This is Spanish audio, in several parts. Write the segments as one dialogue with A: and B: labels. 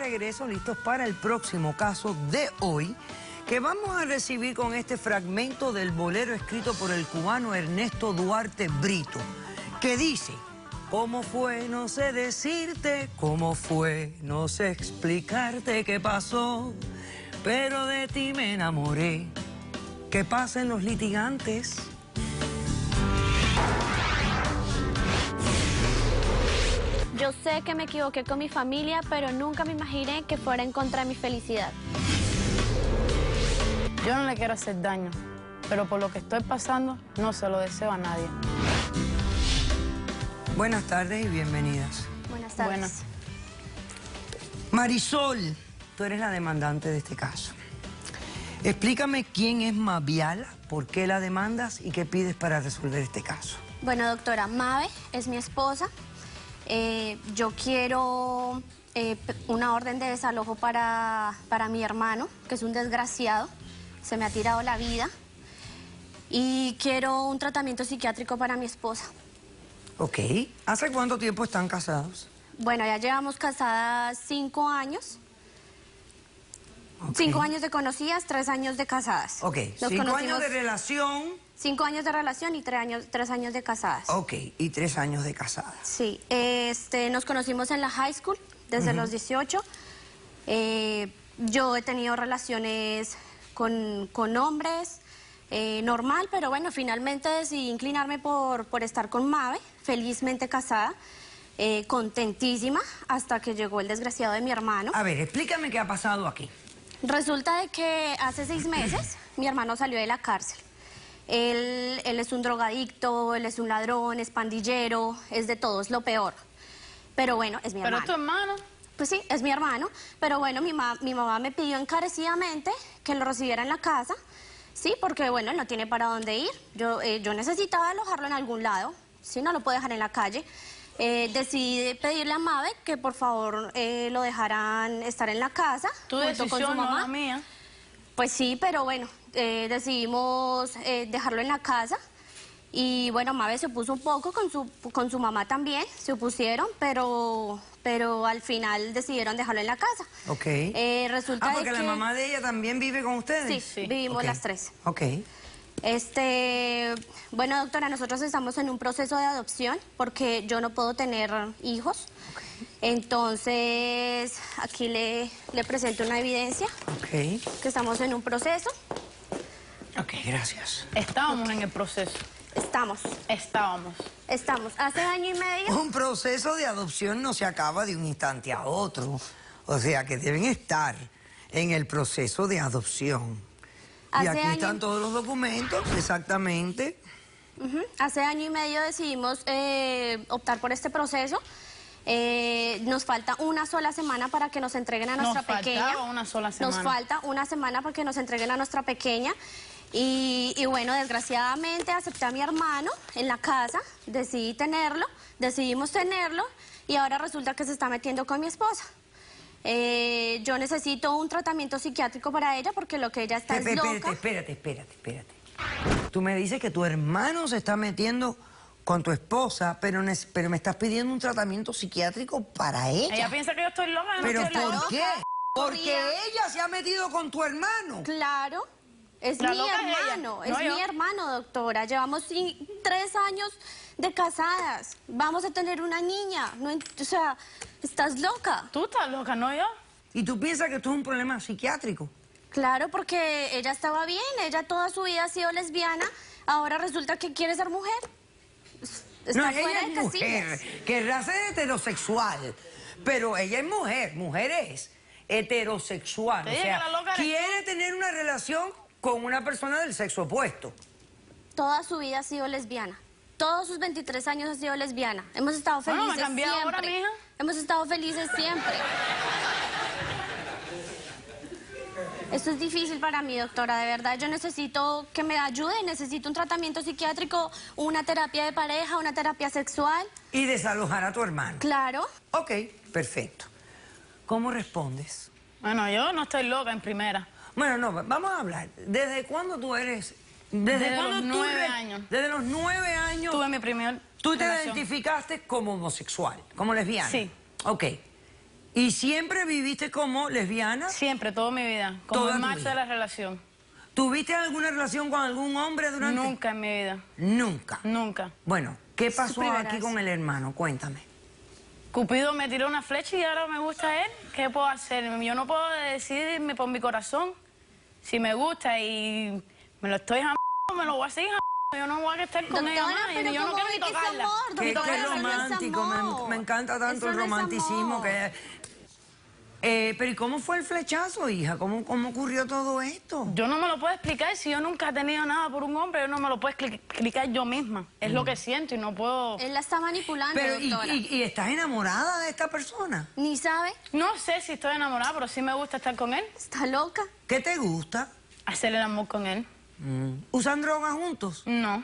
A: regreso, listos para el próximo caso de hoy, que vamos a recibir con este fragmento del bolero escrito por el cubano Ernesto Duarte Brito, que dice: ¿cómo fue? No sé decirte cómo fue, no sé explicarte qué pasó, pero de ti me enamoré. ¿Qué pasa en los litigantes?
B: Yo sé que me equivoqué con mi familia, pero nunca me imaginé que fuera en contra de mi felicidad.
C: Yo no le quiero hacer daño, pero por lo que estoy pasando, no se lo deseo a nadie.
A: Buenas tardes y bienvenidas.
B: Buenas tardes.
C: Buenas.
A: Marisol, tú eres la demandante de este caso. Explícame quién es Maviala, por qué la demandas y qué pides para resolver este caso.
B: Bueno, doctora, Mabe es mi esposa. Yo quiero una orden de desalojo para mi hermano, que es un desgraciado. Se me ha tirado la vida. Y quiero un tratamiento psiquiátrico para mi esposa.
A: Ok. ¿Hace cuánto tiempo están casados?
B: Bueno, ya llevamos casadas 5 años.
A: Okay.
B: 5 años de conocidas, 3 años de casadas.
A: Ok. 5 años de relación.
B: 5 años de relación y 3 años de casadas.
A: Ok. Y 3 años de casadas.
B: Sí. Nos conocimos en la high school desde los 18. Yo he tenido relaciones con hombres, normal, pero bueno, finalmente decidí inclinarme por estar con Mabe, felizmente casada, contentísima, hasta que llegó el desgraciado de mi hermano.
A: A ver, explícame qué ha pasado aquí.
B: Resulta de que hace 6 meses mi hermano salió de la cárcel. Él es un drogadicto, él es un ladrón, es pandillero, es de todo, es lo peor. Pero bueno, es mi hermano.
C: ¿Pero es tu hermano?
B: Pues sí, es mi hermano, pero bueno, mi mamá me pidió encarecidamente que lo recibiera en la casa, sí, porque bueno, él no tiene para dónde ir. Yo necesitaba alojarlo en algún lado, sí, no lo puedo dejar en la calle. Decidí pedirle a Mabe que por favor lo dejaran estar en la casa
C: Tu
B: junto con su
C: decisión,
B: mamá.
C: no la mía.
B: Pues sí, pero bueno, decidimos dejarlo en la casa. Y bueno, Mabe se opuso un poco, con su mamá también, se opusieron, pero al final decidieron dejarlo en la casa.
A: Ok.
B: Resulta
A: porque la mamá de ella también vive con ustedes.
B: Sí, vivimos las 3.
A: Ok.
B: Bueno, doctora, nosotros estamos en un proceso de adopción porque yo no puedo tener hijos.
A: Okay.
B: Entonces, aquí le presento una evidencia.
A: Ok.
B: Que estamos en un proceso.
A: Ok, gracias.
C: Estábamos en el proceso.
B: Estábamos. Hace año y medio.
A: Un proceso de adopción no se acaba de un instante a otro. O sea que deben estar en el proceso de adopción. Y aquí están todos los documentos, exactamente.
B: Hace año y medio decidimos optar por este proceso. Nos falta una sola semana para que nos entreguen a nuestra pequeña.
C: Una sola semana.
B: Nos falta una semana para que nos entreguen a nuestra pequeña. Y bueno, desgraciadamente acepté a mi hermano en la casa, decidimos tenerlo y ahora resulta que se está metiendo con mi esposa. Yo necesito un tratamiento psiquiátrico para ella porque lo que ella está es loca.
A: Espérate. Tú me dices que tu hermano se está metiendo con tu esposa, pero me estás pidiendo un tratamiento psiquiátrico para ella.
C: Ella piensa que yo estoy loca.
A: ¿Pero por qué?
B: loca.
A: Porque ella se ha metido con tu hermano.
B: Claro, es
C: La
B: mi
C: loca es
B: hermano,
C: ella, no yo.
B: mi hermano, doctora. Llevamos 3 años de casadas. Vamos a tener una niña. O sea, estás loca.
C: Tú estás loca, no yo.
A: ¿Y tú piensas que esto es un problema psiquiátrico?
B: Claro, porque ella estaba bien, ella toda su vida ha sido lesbiana, ahora resulta que quiere ser mujer. Está
A: No,
B: fuera
A: ella
B: de
A: es mujer,
B: casillas.
A: querrá ser heterosexual, pero ella es mujer es heterosexual.
C: Te
A: O
C: dije
A: sea,
C: que la loca eres
A: quiere tener una relación con una persona del sexo opuesto.
B: Toda su vida ha sido lesbiana. Todos sus 23 años ha sido lesbiana. Hemos estado
C: Bueno,
B: felices
C: me cambié
B: siempre.
C: ahora, mija.
B: Hemos estado felices siempre. Esto es difícil para mí, doctora, de verdad. Yo necesito que me ayude, necesito un tratamiento psiquiátrico, una terapia de pareja, una terapia sexual.
A: Y desalojar a tu hermano.
B: Claro.
A: Ok, perfecto. ¿Cómo respondes?
C: Bueno, yo no estoy loca en primera.
A: Bueno, no, vamos a hablar. ¿Desde cuándo tú eres?
C: Desde los 9 años.
A: Desde los 9 años.
C: Tuve mi primer
A: Tú te
C: relación.
A: identificaste como homosexual, como lesbiana.
C: Sí.
A: Ok. ¿Y siempre viviste como lesbiana?
C: Siempre, toda mi vida, como
A: Toda
C: el
A: tu
C: macho
A: vida.
C: de la relación.
A: ¿Tuviste alguna relación con algún hombre durante...?
C: Nunca en mi vida,
A: Nunca.
C: nunca.
A: Bueno, ¿qué
B: Es su
A: pasó
B: primera
A: aquí
B: vez.
A: con el hermano? Cuéntame.
C: Cupido me tiró una flecha y ahora me gusta él. ¿Qué puedo hacer? Yo no puedo decidirme por mi corazón. Si me gusta y me lo estoy jamando, me lo voy a seguir jamando. Yo no voy a estar con ella
B: Doctora,
C: más.
B: pero
C: Yo no
B: ¿cómo
C: quiero
B: ve
C: ni
B: que es
C: tocarla.
B: amor?
A: Qué
B: Doctora, eso no es
A: romántico,
B: amor.
A: me encanta tanto
B: Eso
A: el
B: no es
A: romanticismo
B: amor.
A: que... pero ¿y cómo fue el flechazo, hija? ¿Cómo ocurrió todo esto?
C: Yo no me lo puedo explicar. Si yo nunca he tenido nada por un hombre, yo no me lo puedo explicar yo misma. Es lo que siento y no puedo...
B: Él la está manipulando,
A: Pero,
B: doctora.
A: ¿y estás enamorada de esta persona?
B: Ni sabe,
C: No sé si estoy enamorada, pero sí me gusta estar con él.
B: está loca.
A: ¿Qué te gusta?
C: Hacer el amor con él.
A: ¿Usan drogas juntos?
C: No,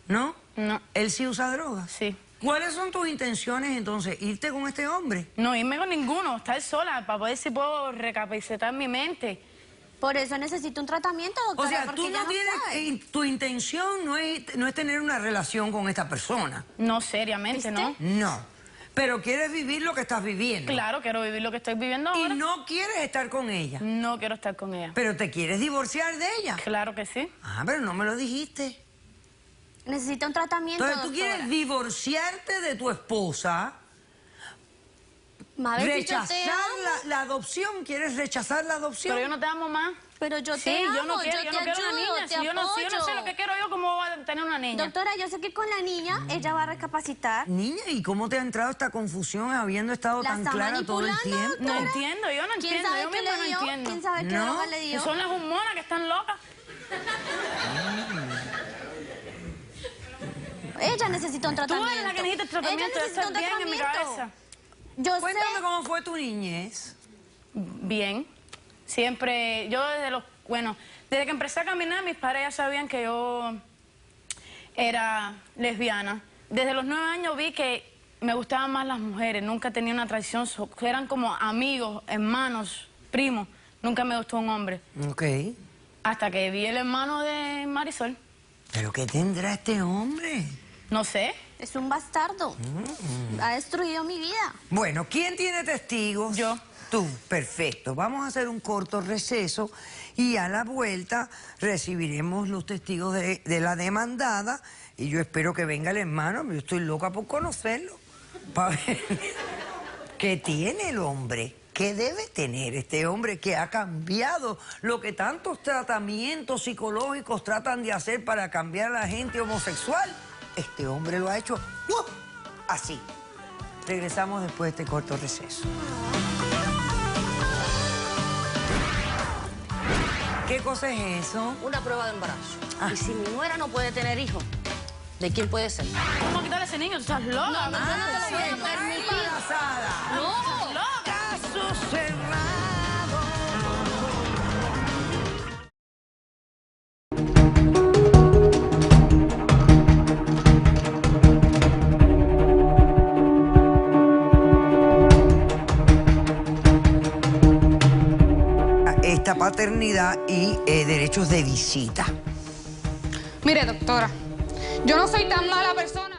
A: ¿No?
C: no,
A: ¿Él sí usa drogas?
C: sí.
A: ¿Cuáles son tus intenciones entonces? ¿Irte con este hombre?
C: No irme con ninguno, estar sola, para poder si puedo recapacitar mi mente.
B: Por eso necesito un tratamiento, doctora,
A: O sea,
B: porque
A: tú
B: ella
A: no tienes...
B: sabe.
A: tu intención no es tener una relación con esta persona.
C: No, seriamente,
B: ¿Viste?
C: ¿no?
A: No. Pero quieres vivir lo que estás viviendo.
C: Claro, quiero vivir lo que estoy viviendo
A: Y
C: ahora.
A: no quieres estar con ella.
C: No quiero estar con ella.
A: Pero te quieres divorciar de ella.
C: Claro que sí.
A: Ah, pero no me lo dijiste.
B: Necesita un tratamiento,
A: Entonces tú
B: doctora.
A: quieres divorciarte de tu esposa,
B: Mabel, si yo
A: rechazar
B: te amo,
A: la adopción, quieres rechazar la adopción.
C: Pero yo no te amo más.
B: pero yo
C: Sí,
B: te amo,
C: yo no quiero,
B: yo
C: yo
B: te
C: no quiero una
B: ayudo,
C: niña.
B: te
C: Si yo no sé
B: apoyo.
C: lo que quiero yo, ¿cómo voy a tener una niña?
B: Doctora, yo sé que con la niña ella va a recapacitar.
A: Niña, ¿y cómo te ha entrado esta confusión habiendo estado
B: La
A: tan
B: está
A: clara todo el
B: manipulando,
A: tiempo?
C: No entiendo, yo no
B: ¿Quién
C: entiendo.
B: sabe
C: Yo
B: qué
C: misma
B: le
C: no
B: dio?
C: entiendo.
B: ¿Quién sabe qué
A: No.
B: droga le dio?
C: Son las hormonas que están locas.
B: Ella necesita un
C: Tú
B: tratamiento.
C: eres la que necesita el tratamiento.
B: Ella
C: Yo
B: necesita
C: estoy
B: un
C: bien en mi
B: tratamiento.
C: cabeza.
B: Yo
A: Cuéntame
B: sé.
A: cómo fue tu niñez.
C: Bien. Siempre, yo desde que empecé a caminar, mis padres ya sabían que yo era lesbiana. Desde los 9 años vi que me gustaban más las mujeres, nunca tenía una atracción, eran como amigos, hermanos, primos, nunca me gustó un hombre.
A: Ok.
C: Hasta que vi el hermano de Marisol,
A: ¿Pero qué tendrá este hombre?
C: no sé,
B: Es un bastardo. Ha destruido mi vida.
A: Bueno, ¿quién tiene testigos?
C: Yo.
A: Tú, perfecto. Vamos a hacer un corto receso y a la vuelta recibiremos los testigos de la demandada y yo espero que venga el hermano, yo estoy loca por conocerlo. Para ver qué tiene el hombre, qué debe tener este hombre que ha cambiado lo que tantos tratamientos psicológicos tratan de hacer para cambiar a la gente homosexual. Este hombre lo ha hecho así. Regresamos después de este corto receso. ¿Qué cosa es eso?
D: Una prueba de embarazo.
A: Ah.
D: Y si mi nuera no puede tener hijos, ¿de quién puede ser?
C: ¿cómo quitarle a ese niño? ¿Tú estás loca?
B: No, no,
A: Ah,
B: no te lo voy a
A: sí, está
B: permitir.
A: embarazada.
C: ¿Estás loca?
A: Caso cerrado. Esta paternidad y derechos de visita.
E: Mire, doctora, yo no soy tan mala persona.